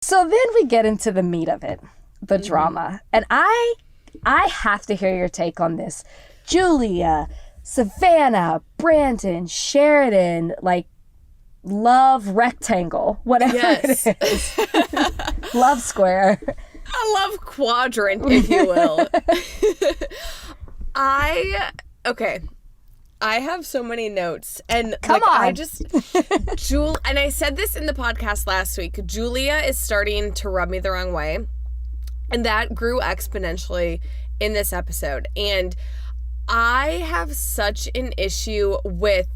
So then we get into the meat of it, the drama. And I have to hear your take on this. Julia, Savannah, Brandon, Sheridan, like love rectangle, whatever it is. Love square. A love quadrant, if you will. I have so many notes, and Come on. And I said this in the podcast last week. Julia is starting to rub me the wrong way, and that grew exponentially in this episode. And I have such an issue with,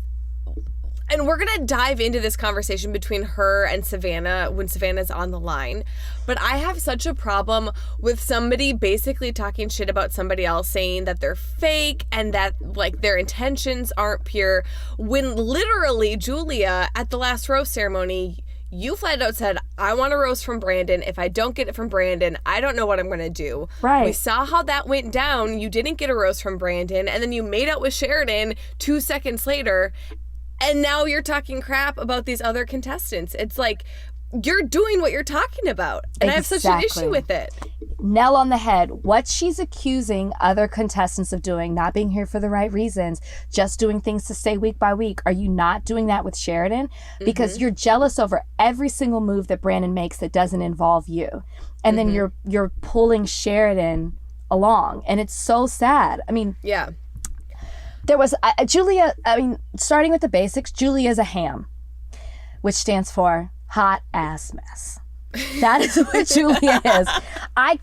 and we're going to dive into this conversation between her and Savannah when Savannah's on the line. But I have such a problem with somebody basically talking shit about somebody else, saying that they're fake and that like their intentions aren't pure. When literally, Julia, at the last rose ceremony, you flat out said, I want a rose from Brandon. If I don't get it from Brandon, I don't know what I'm going to do. Right. We saw how that went down. You didn't get a rose from Brandon. And then you made out with Sheridan 2 seconds later. And now you're talking crap about these other contestants. It's like, you're doing what you're talking about. And I have such an issue with it. Nail on the head. What she's accusing other contestants of doing, not being here for the right reasons, just doing things to stay week by week. Are you not doing that with Sheridan? Because you're jealous over every single move that Brandon makes that doesn't involve you. And then you're pulling Sheridan along. And it's so sad. I mean, yeah. There was, Julia, I mean, starting with the basics, Julia is a ham, which stands for hot ass mess. That is what Julia is. I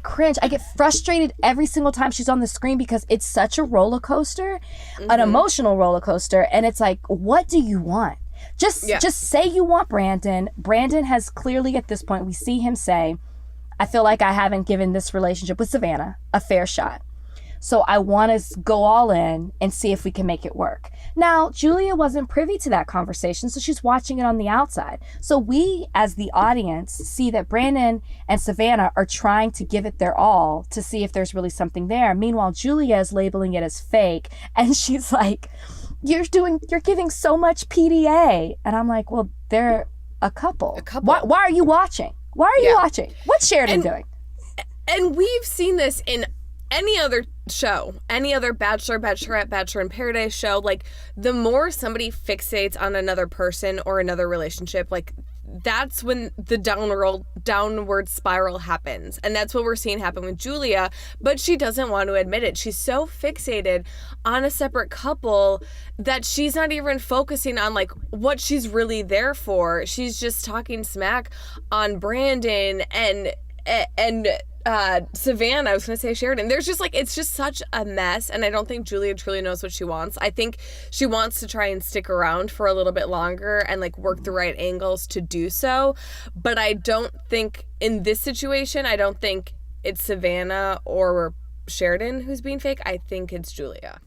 cringe. I get frustrated every single time she's on the screen because it's such a roller coaster, an emotional roller coaster. And it's like, what do you want? Just say you want Brandon. Brandon has clearly at this point, we see him say, I feel like I haven't given this relationship with Savannah a fair shot. So I want to go all in and see if we can make it work. Now, Julia wasn't privy to that conversation, so she's watching it on the outside. So we, as the audience, see that Brandon and Savannah are trying to give it their all to see if there's really something there. Meanwhile, Julia is labeling it as fake, and she's like, you're giving so much PDA. And I'm like, well, they're a couple. Why are you watching? Why are you watching? What's Sheridan doing? And we've seen this in any other show, any other Bachelor, Bachelorette, Bachelor in Paradise show. Like, the more somebody fixates on another person or another relationship, like, that's when the downward spiral happens. And that's what we're seeing happen with Julia, but she doesn't want to admit it. She's so fixated on a separate couple that she's not even focusing on like what she's really there for. She's just talking smack on Brandon and Savannah. I was going to say Sheridan. There's just like, it's just such a mess. And I don't think Julia truly knows what she wants. I think she wants to try and stick around for a little bit longer and like work the right angles to do so. But I don't think in this situation, I don't think it's Savannah or Sheridan who's being fake. I think it's Julia.